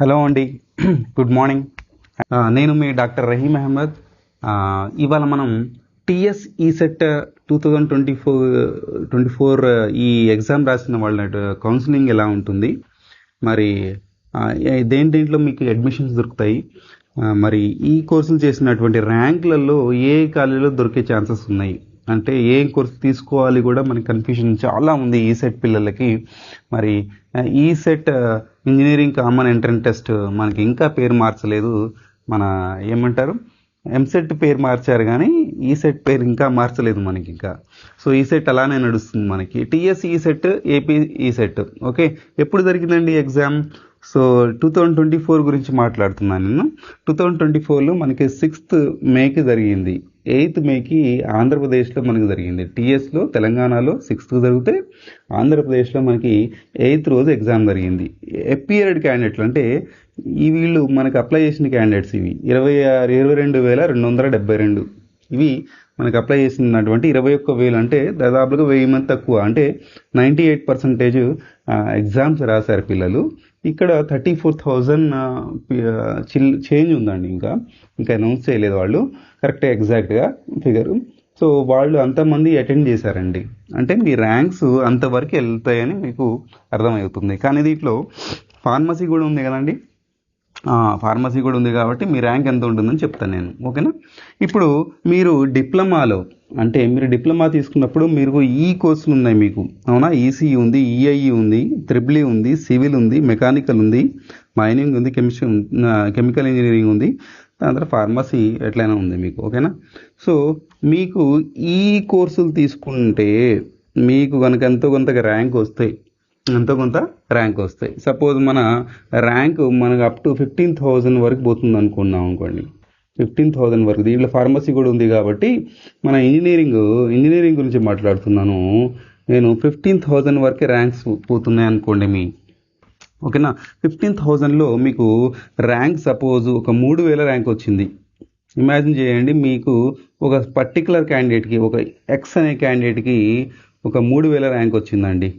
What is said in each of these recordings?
Hello అండి. Good morning. నేను మీ doctor Rahim Ahmed. ఇవాళ మనం టిఎస్ ఈసెట్ 2024 ఈ ఎగ్జామ్ రాసిన వాళ్ళ కౌన్సిలింగ్ ఎలా ఉంటుంది, మరి దేంట్లో మీకు అడ్మిషన్స్ దొరుకుతాయి, మరి ఈ కోర్సులు చేసినటువంటి ర్యాంకులలో ఏ కాలేజీలో దొరికే ఛాన్సెస్ ఉన్నాయి, అంటే ఏ కోర్సు తీసుకోవాలి కూడా మనకి కన్ఫ్యూజన్ చాలా ఉంది ఈ సెట్ పిల్లలకి. మరి ఈ set engineering common entrance test మనకి ఇంకా పేరు మార్చలేదు. మన ఏమంటారు, ఎంసెట్ పేరు మార్చారు కానీ ఈ సెట్ పేరు ఇంకా మార్చలేదు మనకి ఇంకా. సో ఈ సెట్ అలానే నడుస్తుంది మనకి. టిఎస్ ఈ సెట్, ఏపీ ఈ సెట్. ఓకే, ఎప్పుడు జరిగిందండి ఎగ్జామ్? సో 2024 గురించి మాట్లాడుతున్నాను నేను. 2024లో మనకి 6th మేకి జరిగింది. 8th మేకి ఆంధ్రప్రదేశ్లో మనకి జరిగింది. టిఎస్లో తెలంగాణలో 6th జరిగితే ఆంధ్రప్రదేశ్లో మనకి 8th రోజు ఎగ్జామ్ జరిగింది. అపియర్డ్ క్యాండిడేట్లు అంటే ఈ వీళ్ళు మనకి అప్లై చేసిన క్యాండిడేట్స్ ఇవి 22,272. ఇవి మనకు అప్లై చేసినటువంటి 21,000 అంటే దాదాపుగా 1000 మంది తక్కువ, అంటే 98% ఎగ్జామ్స్ రాశారు పిల్లలు. ఇక్కడ 34,000 చేంజ్ ఉందండి. ఇంకా అనౌన్స్ చేయలేదు వాళ్ళు కరెక్ట్గా ఎగ్జాక్ట్గా ఫిగరు. సో వాళ్ళు అంతమంది అటెండ్ చేశారండి, అంటే మీ ర్యాంక్స్ అంతవరకు వెళ్తాయని మీకు అర్థమవుతుంది. కానీ దీంట్లో ఫార్మసీ కూడా ఉంది కదండి. ఫార్మసీ కూడా ఉంది కాబట్టి మీ ర్యాంక్ ఎంత ఉంటుందని చెప్తాను నేను. ఓకేనా? ఇప్పుడు మీరు డిప్లొమాలో, అంటే మీరు డిప్లొమా తీసుకున్నప్పుడు మీరు ఈ కోర్సులు ఉన్నాయి మీకు, అవునా? ఈసీఈ ఉంది, ఈఐఈ ఉంది, త్రిబుల్ ఉంది, సివిల్ ఉంది, మెకానికల్ ఉంది, మైనింగ్ ఉంది, కెమికల్ ఇంజనీరింగ్ ఉంది, దాని తర్వాత ఫార్మసీ ఎట్లయినా ఉంది మీకు. ఓకేనా? సో మీకు ఈ కోర్సులు తీసుకుంటే మీకు కనుక ఎంతో కొంత ర్యాంక్ వస్తాయి. సపోజ్ మన ర్యాంక్ మనకు అప్ టు 15,000 వరకు పోతుంది అనుకున్నాం అనుకోండి. 15,000 వరకు. దీంట్లో ఫార్మసీ కూడా ఉంది కాబట్టి మన ఇంజనీరింగ్ గురించి మాట్లాడుతున్నాను నేను. 15,000 వరకే ర్యాంక్స్ పోతున్నాయి అనుకోండి మీ. ఓకేనా? 15,000లో మీకు ర్యాంక్ సపోజ్ ఒక 3,000 ర్యాంక్ వచ్చింది. ఇమాజిన్ చేయండి, మీకు ఒక పర్టికులర్ క్యాండిడేట్కి, ఒక ఎక్స్ అనే క్యాండిడేట్కి ఒక 3,000 ర్యాంక్ వచ్చిందండి.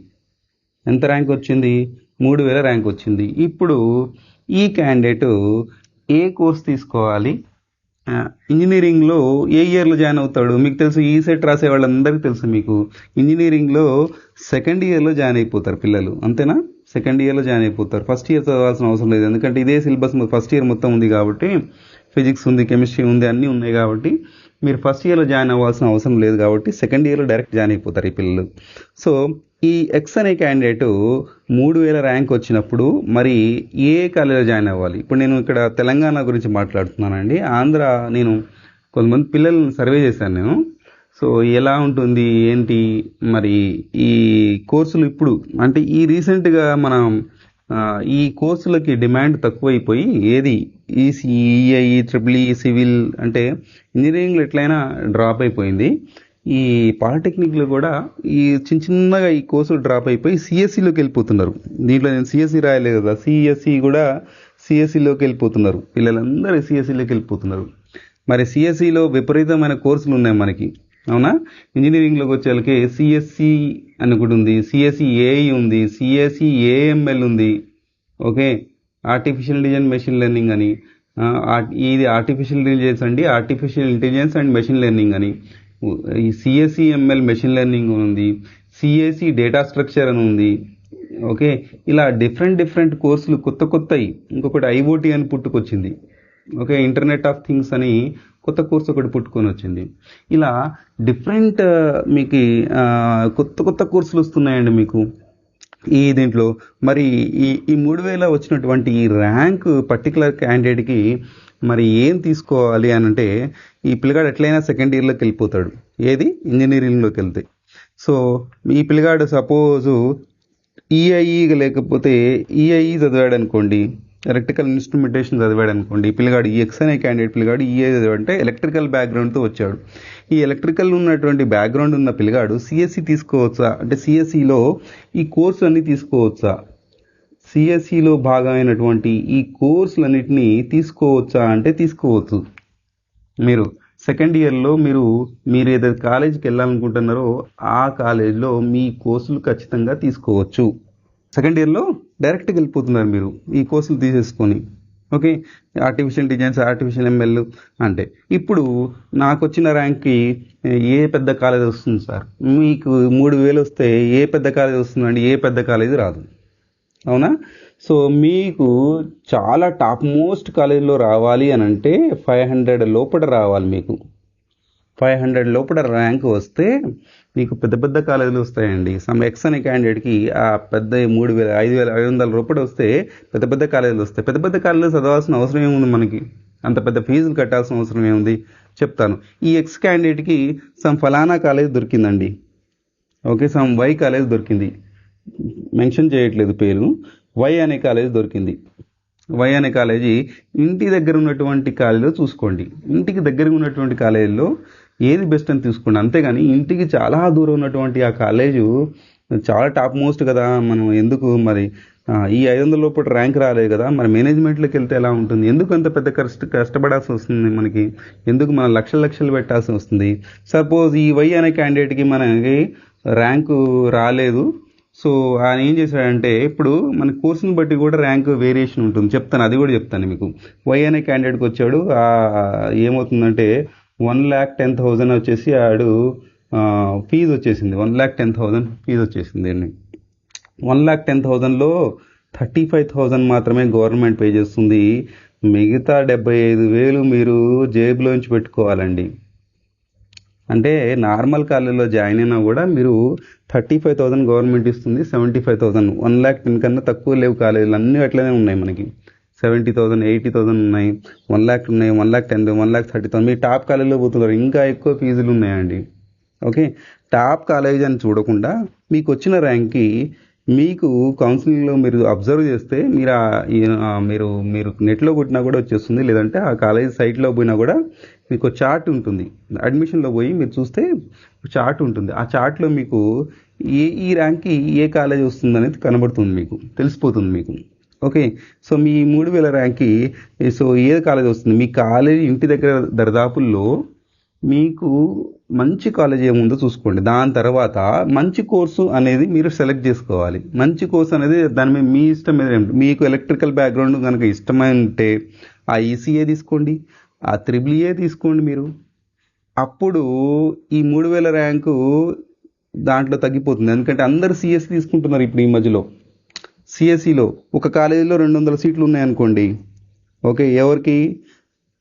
ఎంత ర్యాంక్ వచ్చింది? 3,000 ర్యాంక్ వచ్చింది. ఇప్పుడు ఈ క్యాండిడేట్ ఏ కోర్స్ తీసుకోవాలి, ఇంజనీరింగ్లో ఏ ఇయర్లో జాయిన్ అవుతాడు? మీకు తెలుసు, ఈ సెట్ రాసే వాళ్ళందరికీ తెలుసు, మీకు ఇంజనీరింగ్లో సెకండ్ ఇయర్లో జాయిన్ అయిపోతారు పిల్లలు. అంతేనా? సెకండ్ ఇయర్లో జాయిన్ అయిపోతారు. ఫస్ట్ ఇయర్ చదవాల్సిన అవసరం లేదు, ఎందుకంటే ఇదే సిలబస్ ఫస్ట్ ఇయర్ మొత్తం ఉంది కాబట్టి, ఫిజిక్స్ ఉంది, కెమిస్ట్రీ ఉంది, అన్నీ ఉన్నాయి కాబట్టి మీరు ఫస్ట్ ఇయర్లో జాయిన్ అవ్వాల్సిన అవసరం లేదు కాబట్టి సెకండ్ ఇయర్లో డైరెక్ట్ జాయిన్ అయిపోతారు ఈ పిల్లలు. సో ఈ ఎక్స్ అనే క్యాండిడేట్ 3,000 ర్యాంక్ వచ్చినప్పుడు మరి ఏ కాలేజీలో జాయిన్ అవ్వాలి? ఇప్పుడు నేను ఇక్కడ తెలంగాణ గురించి మాట్లాడుతున్నానండి. నేను కొంతమంది పిల్లల్ని సర్వే చేశాను నేను. సో ఎలా ఉంటుంది ఏంటి మరి ఈ కోర్సులు ఇప్పుడు, అంటే ఈ రీసెంట్గా మనం ఈ కోర్సులకి డిమాండ్ తక్కువైపోయి, ఏది ఈసీఈఐ, ట్రిపుల్ ఈ, సివిల్, అంటే ఇంజనీరింగ్లో ఎట్లయినా డ్రాప్ అయిపోయింది. ఈ పాలిటెక్నిక్లో కూడా ఈ చిన్నగా ఈ కోర్సులు డ్రాప్ అయిపోయి సిఎస్సిలోకి వెళ్ళిపోతున్నారు. దీంట్లో నేను సిఎస్సి రాయలేదు కదా, సిఎస్సిలోకి వెళ్ళిపోతున్నారు పిల్లలందరూ, సిఎస్సిలోకి వెళ్ళిపోతున్నారు. మరి సిఎస్సిలో విపరీతమైన కోర్సులు ఉన్నాయి మనకి, అవునా? ఇంజనీరింగ్లోకి వచ్చేళ్ళకి సిఎస్సి అని కూడా ఉంది, సిఎస్సి ఏఐ ఉంది, సిఎస్సి ఏఎంఎల్ ఉంది. Okay, artificial intelligence, machine learning అని, ఇది artificial intelligence and machine learning అని, ఈ సిఎస్సి ఎంఎల్ మెషిన్ లెర్నింగ్ ఉంది, సిఎస్సి డేటా స్ట్రక్చర్ అని ఉంది. ఓకే, ఇలా డిఫరెంట్ కోర్సులు కొత్తవి. ఇంకొకటి ఐఓటీ అని పుట్టుకొచ్చింది. ఓకే, ఇంటర్నెట్ ఆఫ్ థింగ్స్ అని కొత్త కోర్సు ఒకటి పుట్టుకొని వచ్చింది. ఇలా డిఫరెంట్ మీకు కొత్త కోర్సులు వస్తున్నాయండి మీకు ఈ దీంట్లో. మరి ఈ 3,000 వచ్చినటువంటి ఈ ర్యాంక్ పర్టికులర్ క్యాండిడేట్కి మరి ఏం తీసుకోవాలి అని అంటే, ఈ పిల్లగాడు ఎట్లయినా సెకండ్ ఇయర్లోకి వెళ్ళిపోతాడు, ఏది ఇంజనీరింగ్లోకి వెళ్తే. సో ఈ పిల్లగాడు సపోజు ఈఐఈ లేకపోతే ఈఐఈ చదివాడు అనుకోండి, ఎలక్ట్రికల్ ఇన్స్ట్రుమెంటేషన్ చదివాడు అనుకోండి, ఈ పిల్లగాడు, ఈ ఎక్స్ అనే క్యాండిడేట్ పిల్లగాడు ఈఐ చదివాడంటే ఎలక్ట్రికల్ బ్యాక్గ్రౌండ్తో వచ్చాడు. ఈ ఎలక్ట్రికల్ ఉన్నటువంటి బ్యాక్గ్రౌండ్ ఉన్న పిల్లగాడు సిఎస్సి తీసుకోవచ్చా అంటే, సిఎస్సిలో ఈ కోర్సు అన్ని తీసుకోవచ్చా, సిఎస్సిలో భాగమైనటువంటి ఈ కోర్సులన్నింటినీ తీసుకోవచ్చా అంటే తీసుకోవచ్చు. మీరు సెకండ్ ఇయర్లో మీరు ఏదైతే కాలేజీకి వెళ్ళాలనుకుంటున్నారో ఆ కాలేజీలో మీ కోర్సులు ఖచ్చితంగా తీసుకోవచ్చు. సెకండ్ ఇయర్లో డైరెక్ట్గా వెళ్ళిపోతున్నారు మీరు ఈ కోర్సులు తీసేసుకొని. Okay, artificial intelligence, artificial ML అంటే. ఇప్పుడు నాకు వచ్చిన ర్యాంక్కి ఏ పెద్ద కాలేజ్ వస్తుంది సార్? మీకు 3000 వస్తే ఏ పెద్ద కాలేజ్ వస్తుందండి? ఏ పెద్ద కాలేజ్ రాదు, అవునా? సో మీకు చాలా టాప్ మోస్ట్ కాలేజీలో రావాలి అని అంటే 500 లోపల రావాలి. మీకు 500 లోపల ర్యాంక్ వస్తే మీకు పెద్ద పెద్ద కాలేజీలు వస్తాయండి. సమ్ ఎక్స్ అనే క్యాండిడేట్కి ఆ పెద్ద 3000, 5500 రూపాయలు వస్తే పెద్ద పెద్ద కాలేజీలు వస్తాయి. పెద్ద పెద్ద కాలేజీలు చదవాల్సిన అవసరం ఏముంది మనకి? అంత పెద్ద ఫీజులు కట్టాల్సిన అవసరం ఏముంది? చెప్తాను. ఈ ఎక్స్ క్యాండిడేట్కి సమ్ ఫలానా కాలేజ్ దొరికిందండి. ఓకే, సమ్ వై కాలేజ్ దొరికింది, మెన్షన్ చేయట్లేదు పేరు. వై అనే కాలేజ్ దొరికింది. వై అనే కాలేజీ ఇంటి దగ్గర ఉన్నటువంటి కాలేజీలో చూసుకోండి. ఇంటికి దగ్గర ఉన్నటువంటి కాలేజీలో ఏది బెస్ట్ అని తీసుకోండి, అంతేగాని ఇంటికి చాలా దూరం ఉన్నటువంటి ఆ కాలేజు చాలా టాప్ మోస్ట్ కదా, మనం ఎందుకు మరి ఈ 500 లోపల ర్యాంక్ రాలేదు కదా, మరి మేనేజ్మెంట్లోకి వెళ్తే ఎలా ఉంటుంది? ఎందుకు అంత పెద్ద కష్టపడాల్సి వస్తుంది మనకి? ఎందుకు మనం లక్షలు పెట్టాల్సి వస్తుంది? సపోజ్ ఈ వై అనే క్యాండిడేట్కి మనకి ర్యాంకు రాలేదు. సో ఆయన ఏం చేశాడంటే, ఇప్పుడు మన కోర్సుని బట్టి కూడా ర్యాంక్ వేరియేషన్ ఉంటుంది, చెప్తాను, అది కూడా చెప్తాను మీకు. వై అనే క్యాండిడేట్కి వచ్చాడు, ఏమవుతుందంటే 1,10,000 వచ్చేసి ఆడు ఫీజు వచ్చేసింది. 1,10,000 ఫీజు వచ్చేసింది అండి. 1,10,000లో 35,000 మాత్రమే గవర్నమెంట్ పే చేస్తుంది. మిగతా 75,000 మీరు జేబులోంచి పెట్టుకోవాలండి. అంటే నార్మల్ కాలేజీలో జాయిన్ అయినా కూడా మీరు 35,000 గవర్నమెంట్ ఇస్తుంది, 75,000. 1,10,000 కన్నా తక్కువ లేవు కాలేజీలు, అన్నీ అట్లనే ఉన్నాయి మనకి. 70,000, 80,000 ఉన్నాయి, 1,00,000 ఉన్నాయి, 1,10,000, 1,30,000. మీరు టాప్ కాలేజీలో పోతున్నారు, ఇంకా ఎక్కువ ఫీజులు ఉన్నాయండి. ఓకే, టాప్ కాలేజ్ అని చూడకుండా మీకు వచ్చిన ర్యాంక్కి మీకు కౌన్సిలింగ్లో మీరు అబ్జర్వ్ చేస్తే మీరు మీరు నెట్లో కొట్టినా కూడా వచ్చేస్తుంది, లేదంటే ఆ కాలేజ్ సైట్లో పోయినా కూడా మీకు చార్ట్ ఉంటుంది. అడ్మిషన్లో పోయి మీరు చూస్తే చార్ట్ ఉంటుంది. ఆ చార్ట్లో మీకు ఈ ర్యాంక్కి ఏ కాలేజ్ వస్తుంది అనేది కనబడుతుంది, మీకు తెలిసిపోతుంది మీకు. ఓకే, సో మీ 3000 ర్యాంక్కి సో ఏ కాలేజ్ వస్తుంది? మీ కాలేజ్ ఇంటి దగ్గర దరిదాపుల్లో మీకు మంచి కాలేజ్ ఏముందో చూసుకోండి. దాని తర్వాత మంచి కోర్సు అనేది మీరు సెలెక్ట్ చేసుకోవాలి. మంచి కోర్సు అనేది దాని మీద మీ ఇష్టం మీద. మీకు ఎలక్ట్రికల్ బ్యాక్గ్రౌండ్ కనుక ఇష్టమై ఉంటే ఆ ఈసీఏ తీసుకోండి, ఆ EEE తీసుకోండి మీరు. అప్పుడు ఈ 3000 ర్యాంకు దాంట్లో తగ్గిపోతుంది. ఎందుకంటే అందరు సిఎస్సి తీసుకుంటున్నారు ఇప్పుడు ఈ మధ్యలో. సిఎస్సిలో ఒక కాలేజీలో 200 సీట్లు ఉన్నాయనుకోండి. ఓకే, ఎవరికి?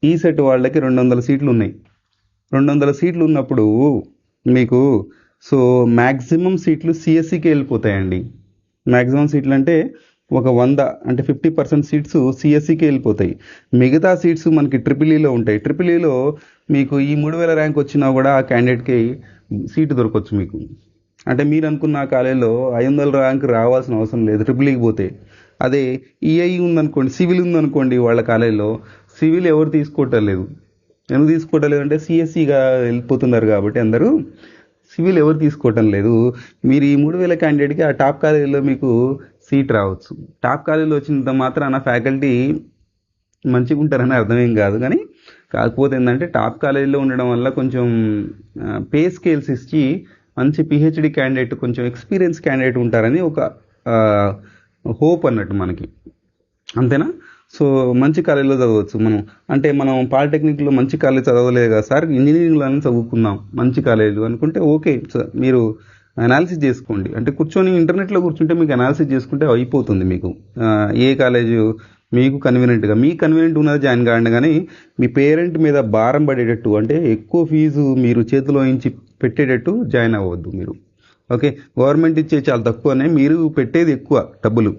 ఈ సెట్ వాళ్ళకి 200 సీట్లు ఉన్నాయి. 200 సీట్లు ఉన్నప్పుడు మీకు సో మ్యాక్సిమం సీట్లు సిఎస్సికి వెళ్ళిపోతాయండి. మ్యాక్సిమం సీట్లు అంటే ఒక 100 అంటే 50% సీట్స్ సిఎస్సికి వెళ్ళిపోతాయి. మిగతా సీట్స్ మనకి EEEలో ఉంటాయి. EEEలో మీకు ఈ 3000 ర్యాంక్ వచ్చినా కూడా ఆ క్యాండిడేట్కి సీటు దొరకవచ్చు మీకు. అంటే మీరు అనుకున్న ఆ కాలేజీలో 500 ర్యాంక్ రావాల్సిన అవసరం లేదు EEEకి పోతే. అదే ఈఐ ఉందనుకోండి, సివిల్ ఉందనుకోండి, వాళ్ళ కాలేజీలో సివిల్ ఎవరు తీసుకోవటం లేదు. ఎందుకు తీసుకోవటం లేదంటే సిఎస్సిగా వెళ్ళిపోతున్నారు కాబట్టి అందరూ సివిల్ ఎవరు తీసుకోవటం లేదు. మీరు ఈ 3000 క్యాండిడేట్కి ఆ టాప్ కాలేజీలో మీకు సీట్ రావచ్చు. టాప్ కాలేజీలో వచ్చినంత మాత్రాన ఫ్యాకల్టీ మంచిగా ఉంటారని అర్థమేం కాదు, కానీ కాకపోతే ఏంటంటే టాప్ కాలేజీలో ఉండడం వల్ల కొంచెం పే స్కేల్స్ ఇచ్చి మంచి పిహెచ్డి క్యాండిడేట్, కొంచెం ఎక్స్పీరియన్స్ క్యాండిడేట్ ఉంటారని ఒక హోప్ అన్నట్టు మనకి, అంతేనా? సో మంచి కాలేజీలో చదవచ్చు మనం. అంటే మనం పాలిటెక్నిక్లో మంచి కాలేజ్ చదవలేదు కదా సార్, ఇంజనీరింగ్లోనే చదువుకుందాం మంచి కాలేజీలు అనుకుంటే ఓకే, మీరు అనాలిసిస్ చేసుకోండి. అంటే కూర్చొని ఇంటర్నెట్లో కూర్చుంటే మీకు అనాలిసిస్ చేసుకుంటే అయిపోతుంది మీకు. ఏ కాలేజు మీకు కన్వీనియంట్గా, మీ కన్వీనియంట్ ఉన్నది జాయిన్ కాండి, కానీ మీ పేరెంట్ మీద భారం పడేటట్టు, అంటే ఎక్కువ ఫీజు మీరు చేతిలో నుంచి పెట్టేటట్టు జాయిన్ అవ్వద్దు మీరు. ఓకే, గవర్నమెంట్ ఇచ్చే చాలా తక్కువనే, మీరు పెట్టేది ఎక్కువ డబ్బులు.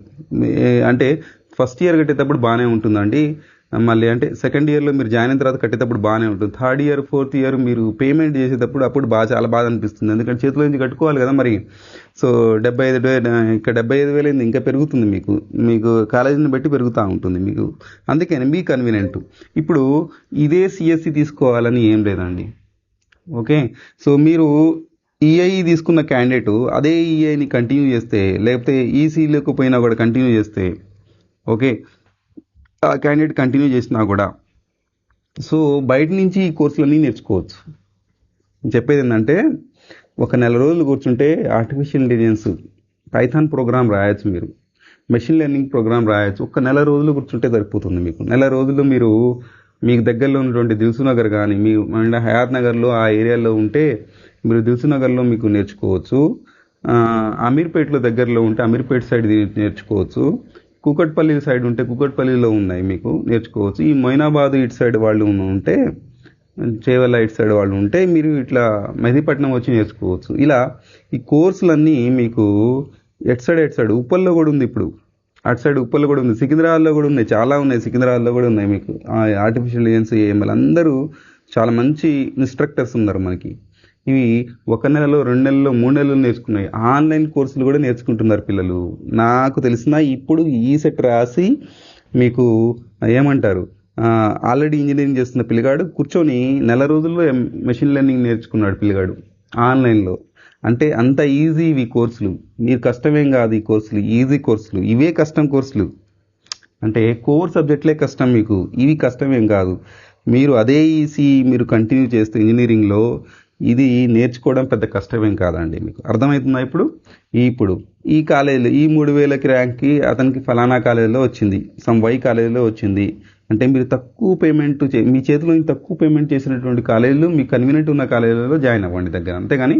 అంటే ఫస్ట్ ఇయర్ కట్టేటప్పుడు బాగానే ఉంటుందండి, మళ్ళీ అంటే సెకండ్ ఇయర్లో మీరు జాయిన్ అయిన తర్వాత కట్టేటప్పుడు బాగానే ఉంటుంది. థర్డ్ ఇయర్, ఫోర్త్ ఇయర్ మీరు పేమెంట్ చేసేటప్పుడు అప్పుడు చాలా బాధ అనిపిస్తుంది, ఎందుకంటే చేతిలో నుంచి కట్టుకోవాలి కదా మరి. సో 75,000 ఇక్కడ 75,000 అయింది, ఇంకా పెరుగుతుంది మీకు కాలేజీని బట్టి పెరుగుతూ ఉంటుంది మీకు. అందుకని మీ కన్వీనియంట్. ఇప్పుడు ఇదే సిఎస్సి తీసుకోవాలని ఏం లేదండి. ఓకే, సో మీరు ఈఐ తీసుకున్న క్యాండిడేట్ అదే ఈఐని కంటిన్యూ చేస్తే, లేకపోతే ఈసీ లేకపోయినా కూడా కంటిన్యూ చేస్తే, ఓకే, ఆ క్యాండిడేట్ కంటిన్యూ చేసినా కూడా సో బయట నుంచి ఈ కోర్సులన్నీ నేర్చుకోవచ్చు. చెప్పేది ఏంటంటే, ఒక నెల రోజులు కూర్చుంటే ఆర్టిఫిషియల్ ఇంటెలిజెన్స్ పైథాన్ ప్రోగ్రామ్ రాయొచ్చు మీరు. మెషిన్ లెర్నింగ్ ప్రోగ్రామ్ రాయొచ్చు. ఒక్క నెల రోజులు కూర్చుంటే సరిపోతుంది మీకు. నెల రోజులు మీరు మీకు దగ్గరలో ఉన్నటువంటి దిల్సునగర్ కానీ మీ హయాత్ నగర్లో ఆ ఏరియాలో ఉంటే మీరు దిల్సునగర్లో మీకు నేర్చుకోవచ్చు. అమీర్పేటలో దగ్గరలో ఉంటే అమీర్పేట సైడ్ నేర్చుకోవచ్చు. కూకట్పల్లి సైడ్ ఉంటే కూకట్పల్లిలో ఉన్నాయి మీకు నేర్చుకోవచ్చు. ఈ మొయినాబాద్ ఇటు సైడ్ వాళ్ళు ఉంటే చేవల్ల ఇటు సైడ్ వాళ్ళు ఉంటే మీరు ఇట్లా మెహదీపట్నం వచ్చి నేర్చుకోవచ్చు. ఇలా ఈ కోర్సులన్నీ మీకు ఎటు సైడ్ ఉప్పల్లో కూడా ఉంది. ఇప్పుడు అటు సైడ్ ఉప్పల్లో కూడా ఉంది, సికింద్రాబాద్లో కూడా ఉన్నాయి, చాలా ఉన్నాయి. సికింద్రాబాద్లో కూడా ఉన్నాయి మీకు ఆర్టిఫిషియల్ ఇంటెలిజెన్స్, ఏఎంఎల్ అందరూ చాలా మంచి ఇన్స్ట్రక్టర్స్ ఉన్నారు మనకి. ఇవి 1 నెలలో 2 నెలల్లో 3 నెలలు నేర్చుకున్నాయి. ఆన్లైన్ కోర్సులు కూడా నేర్చుకుంటున్నారు పిల్లలు. నాకు తెలిసిన ఇప్పుడు ఈ సెట్ రాసి మీకు ఏమంటారు ఆల్రెడీ ఇంజనీరింగ్ చేస్తున్న పిల్లగాడు కూర్చొని నెల రోజుల్లో మెషిన్ లెర్నింగ్ నేర్చుకున్నాడు పిల్లగాడు ఆన్లైన్లో. అంటే అంత ఈజీ ఇవి కోర్సులు. మీరు కష్టమేం కాదు ఈ కోర్సులు, ఈజీ కోర్సులు. ఇవే కష్టం కోర్సులు. అంటే కోర్ సబ్జెక్టులే కష్టం మీకు, ఇవి కష్టమేం కాదు. మీరు అదే ఈసీ మీరు కంటిన్యూ చేస్తే ఇంజనీరింగ్లో ఇది నేర్చుకోవడం పెద్ద కష్టమేం కాదండి. మీకు అర్థమవుతుందా? ఇప్పుడు ఈ కాలేజీలో ఈ 3000కి ర్యాంక్కి అతనికి ఫలానా కాలేజీలో వచ్చింది, సమ్ వై కాలేజీలో వచ్చింది అంటే మీరు తక్కువ పేమెంట్ మీ చేతిలో తక్కువ పేమెంట్ చేసినటువంటి కాలేజీలు మీకు కన్వీనియంట్ ఉన్న కాలేజీలలో జాయిన్ అవ్వండి దగ్గర. అంతేగాని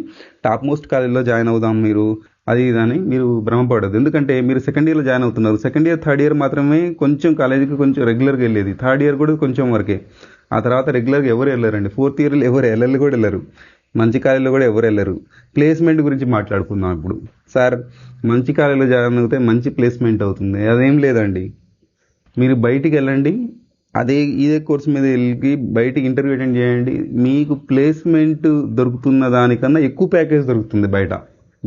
టాప్ మోస్ట్ కాలేజీలో జాయిన్ అవుదాం మీరు అది ఇదని మీరు భ్రమపడదు. ఎందుకంటే మీరు సెకండ్ ఇయర్లో జాయిన్ అవుతున్నారు. సెకండ్ ఇయర్ థర్డ్ ఇయర్ మాత్రమే కొంచెం కాలేజీకి కొంచెం రెగ్యులర్గా వెళ్ళేది. థర్డ్ ఇయర్ కూడా కొంచెం వరకే. ఆ తర్వాత రెగ్యులర్గా ఎవరు వెళ్ళారండి. ఫోర్త్ ఇయర్లో ఎవరు ఎల్ఎల్ కూడా వెళ్ళరు. మంచి కాలేజీలో కూడా ఎవరు వెళ్ళరు. ప్లేస్మెంట్ గురించి మాట్లాడుకుందాం ఇప్పుడు. సార్ మంచి కాలేజీలో జాయిన్ అవుతే మంచి ప్లేస్మెంట్ అవుతుంది, అదేం లేదండి. మీరు బయటికి వెళ్ళండి, ఇదే కోర్స్ మీద వెళ్ళి బయటికి ఇంటర్వ్యూ అటెండ్ చేయండి. మీకు ప్లేస్మెంట్ దొరుకుతున్న దానికన్నా ఎక్కువ ప్యాకేజ్ దొరుకుతుంది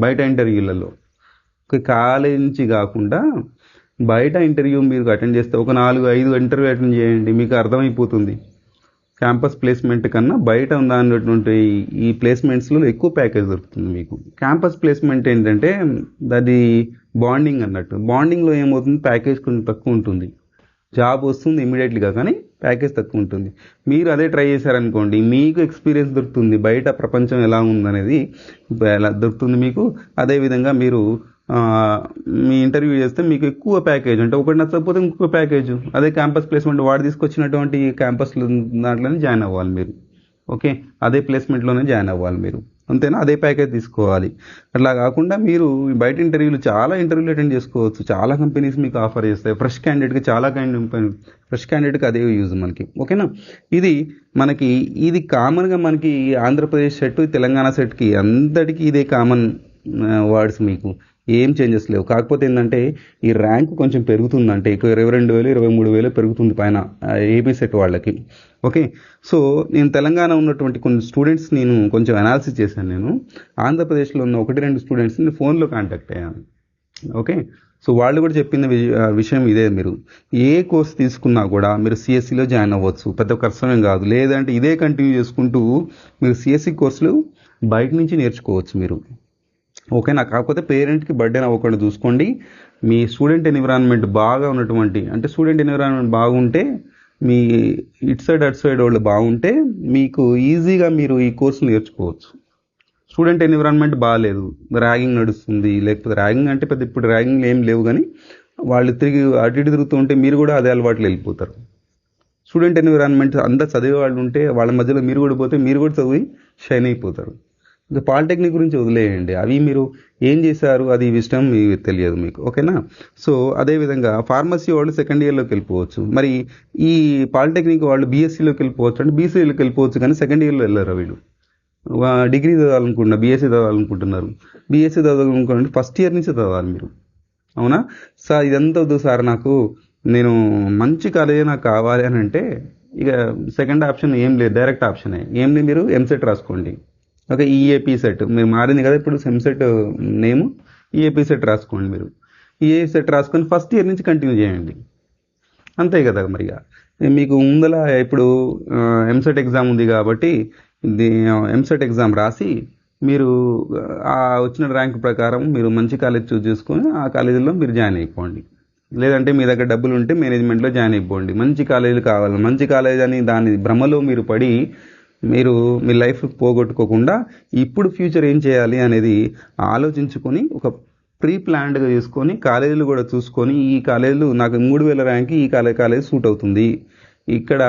బయట ఇంటర్వ్యూలలో. ఒక కాలేజ్ నుంచి కాకుండా బయట ఇంటర్వ్యూ మీరు అటెండ్ చేస్తే ఒక 4-5 ఇంటర్వ్యూ అటెండ్ చేయండి, మీకు అర్థమైపోతుంది. క్యాంపస్ ప్లేస్మెంట్ కన్నా బయట ఉన్నటువంటి ఈ ప్లేస్మెంట్స్లో ఎక్కువ ప్యాకేజ్ దొరుకుతుంది మీకు. క్యాంపస్ ప్లేస్మెంట్ ఏంటంటే అది బాండింగ్ అన్నట్టు. బాండింగ్లో ఏమవుతుంది, ప్యాకేజ్ కొంచెం తక్కువ ఉంటుంది. జాబ్ వస్తుంది ఇమీడియట్లీగా, కానీ ప్యాకేజ్ తక్కువ ఉంటుంది. మీరు అదే ట్రై చేశారనుకోండి, మీకు ఎక్స్పీరియన్స్ దొరుకుతుంది, బయట ప్రపంచం ఎలా ఉందనేది ఎలా దొరుకుతుంది మీకు. అదేవిధంగా మీరు మీ ఇంటర్వ్యూ చేస్తే మీకు ఎక్కువ ప్యాకేజ్, అంటే ఒకటి నచ్చకపోతే ఇంకొక ప్యాకేజ్. అదే క్యాంపస్ ప్లేస్మెంట్ వాడు తీసుకొచ్చినటువంటి క్యాంపస్ దాంట్లోనే జాయిన్ అవ్వాలి మీరు. ఓకే, అదే ప్లేస్మెంట్లోనే జాయిన్ అవ్వాలి మీరు, అంతేనా? అదే ప్యాకేజ్ తీసుకోవాలి. అట్లా కాకుండా మీరు బయట చాలా ఇంటర్వ్యూలు అటెండ్ చేసుకోవచ్చు. చాలా కంపెనీస్ మీకు ఆఫర్ చేస్తాయి. ఫ్రెష్ క్యాండిడేట్కి అదే యూజ్ మనకి. ఓకేనా? ఇది కామన్గా మనకి ఆంధ్రప్రదేశ్ సెట్, తెలంగాణ సెట్కి అందరికీ ఇదే కామన్ వర్డ్స్. మీకు ఏం చేంజెస్ లేవు. కాకపోతే ఏంటంటే ఈ ర్యాంక్ కొంచెం పెరుగుతుందంటే 22,000 23,000 పెరుగుతుంది పైన ఏపీ సెట్ వాళ్ళకి. ఓకే, సో నేను తెలంగాణ ఉన్నటువంటి కొన్ని స్టూడెంట్స్ నేను కొంచెం అనాలిసిస్ చేశాను. నేను ఆంధ్రప్రదేశ్లో ఉన్న 1-2 స్టూడెంట్స్ని ఫోన్లో కాంటాక్ట్ అయ్యాను. ఓకే, సో వాళ్ళు కూడా చెప్పిన విషయం ఇదే. మీరు ఏ కోర్స్ తీసుకున్నా కూడా మీరు సిఎస్సిలో జాయిన్ అవ్వచ్చు, పెద్ద కష్టమేం కాదు. లేదంటే ఇదే కంటిన్యూ చేసుకుంటూ మీరు సిఎస్సి కోర్సులు బయట నుంచి నేర్చుకోవచ్చు మీరు. ఓకేనా? కాకపోతే పేరెంట్కి బర్డెన్ అవ్వకుండా చూసుకోండి. మీ స్టూడెంట్ ఎన్విరాన్మెంట్ బాగా ఉన్నటువంటి, అంటే స్టూడెంట్ ఎన్విరాన్మెంట్ బాగుంటే, మీ ఇటు సైడ్ వాళ్ళు బాగుంటే మీకు ఈజీగా మీరు ఈ కోర్సు నేర్చుకోవచ్చు. స్టూడెంట్ ఎన్విరాన్మెంట్ బాగాలేదు, ర్యాగింగ్ నడుస్తుంది, లేకపోతే ర్యాగింగ్ అంటే పెద్ద ఇప్పుడు ర్యాగింగ్ ఏం లేవు, కానీ వాళ్ళు అటు ఇటు తిరుగుతూ ఉంటే మీరు కూడా అదే అలవాట్లు వెళ్ళిపోతారు. స్టూడెంట్ ఎన్విరాన్మెంట్ అంతా చదివే వాళ్ళు ఉంటే వాళ్ళ మధ్యలో మీరు కూడా పోతే మీరు కూడా చదివి షైన్ అయిపోతారు. ఇంకా పాలిటెక్నిక్ గురించి వదిలేయండి, అవి మీరు ఏం చేశారు అది ఇష్టం మీకు తెలియదు మీకు. ఓకేనా? సో అదేవిధంగా ఫార్మసీ వాళ్ళు సెకండ్ ఇయర్లోకి వెళ్ళిపోవచ్చు. మరి ఈ పాలిటెక్నిక్ వాళ్ళు బీఎస్సీలోకి వెళ్ళిపోవచ్చు, అంటే బీసీలోకి వెళ్ళిపోవచ్చు, కానీ సెకండ్ ఇయర్లో వెళ్ళారు వీళ్ళు. డిగ్రీ చదవాలనుకుంటున్నారు, బీఎస్సీ చదవాలనుకుంటున్నారు. బీఎస్సీ చదవాలనుకుంటే ఫస్ట్ ఇయర్ నుంచి చదవాలి మీరు. అవునా సార్? ఇదంతా వద్దు సార్, నేను మంచి కాలేజీ నాకు కావాలి అని అంటే ఇక సెకండ్ ఆప్షన్ ఏం లేదు, డైరెక్ట్ ఆప్షనే. ఏం లేదు, మీరు ఎంసెట్ రాసుకోండి. ఓకే, ఈఏపీ సెట్ మీరు మారింది కదా ఇప్పుడు, ఎంసెట్ నేమ్ ఈఏపీ సెట్ రాసుకోండి. మీరు ఈఏపీ సెట్ రాసుకొని ఫస్ట్ ఇయర్ నుంచి కంటిన్యూ చేయండి, అంతే కదా. మరిగా మీకు ముందల ఇప్పుడు ఎంసెట్ ఎగ్జామ్ ఉంది కాబట్టి ఎంసెట్ ఎగ్జామ్ రాసి మీరు ఆ వచ్చిన ర్యాంక్ ప్రకారం మీరు మంచి కాలేజ్ చూస్ చేసుకొని ఆ కాలేజీలో మీరు జాయిన్ అయిపోండి. లేదంటే మీ దగ్గర డబ్బులు ఉంటే మేనేజ్మెంట్లో జాయిన్ అయిపోండి. మంచి కాలేజీలు కావాలి, మంచి కాలేజ్ అని దాని భ్రమలో మీరు పడి మీరు మీ లైఫ్ పోగొట్టుకోకుండా ఇప్పుడు ఫ్యూచర్ ఏం చేయాలి అనేది ఆలోచించుకొని ఒక ప్రీ ప్లాన్డ్గా చేసుకొని కాలేజీలు కూడా చూసుకొని ఈ కాలేజీలు నాకు 3000 ర్యాంక్ ఈ కాలేజ్ సూట్ అవుతుంది, ఇక్కడ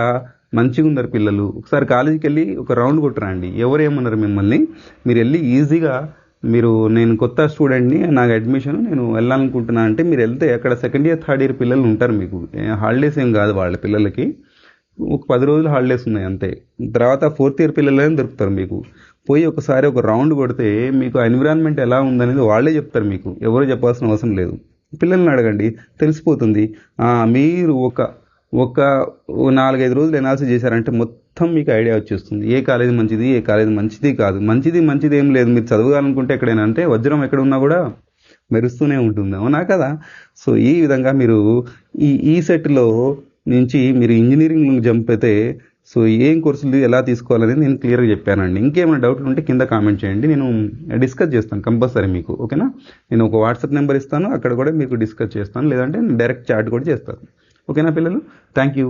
మంచిగా ఉన్నారు పిల్లలు, ఒకసారి కాలేజీకి వెళ్ళి ఒక రౌండ్ కొట్టురండి. ఎవరు ఏమన్నారు మిమ్మల్ని, మీరు వెళ్ళి ఈజీగా మీరు నేను కొత్త స్టూడెంట్ని, నాకు అడ్మిషన్, నేను వెళ్ళాలనుకుంటున్నా అంటే మీరు వెళ్తే అక్కడ సెకండ్ ఇయర్ థర్డ్ ఇయర్ పిల్లలు ఉంటారు. మీకు హాలిడేస్ ఏం కాదు వాళ్ళ పిల్లలకి, ఒక 10 రోజులు హాలిడేస్ ఉన్నాయి అంతే. తర్వాత ఫోర్త్ ఇయర్ పిల్లలనే దొరుకుతారు మీకు. పోయి ఒకసారి ఒక రౌండ్ కొడితే మీకు ఎన్విరాన్మెంట్ ఎలా ఉందనేది వాళ్ళే చెప్తారు మీకు, ఎవరు చెప్పాల్సిన అవసరం లేదు. పిల్లల్ని అడగండి, తెలిసిపోతుంది. మీరు ఒక 4-5 రోజులు ఎనాలిసిస్ చేశారంటే మొత్తం మీకు ఐడియా వచ్చేస్తుంది, ఏ కాలేజ్ మంచిది ఏ కాలేజ్ మంచిది కాదు. మంచిది ఏం లేదు, మీరు చదవాలనుకుంటే ఎక్కడైనా అంటే వజ్రం ఎక్కడ ఉన్నా కూడా మెరుస్తూనే ఉంటుంది, అవునా కదా. సో ఈ విధంగా మీరు ఈ సెట్లో నుంచి మీరు ఇంజనీరింగ్ జంప్ అయితే సో ఏం కోర్సులు ఎలా తీసుకోవాలనేది నేను క్లియర్గా చెప్పానండి. ఇంకేమైనా డౌట్లు ఉంటే కింద కామెంట్ చేయండి, నేను డిస్కస్ చేస్తాను కంపల్సరీ మీకు, ఓకేనా. నేను ఒక వాట్సాప్ నెంబర్ ఇస్తాను, అక్కడ కూడా మీకు డిస్కస్ చేస్తాను, లేదంటే నేను డైరెక్ట్ చాట్ కూడా చేస్తాను, ఓకేనా పిల్లలు. Thank you.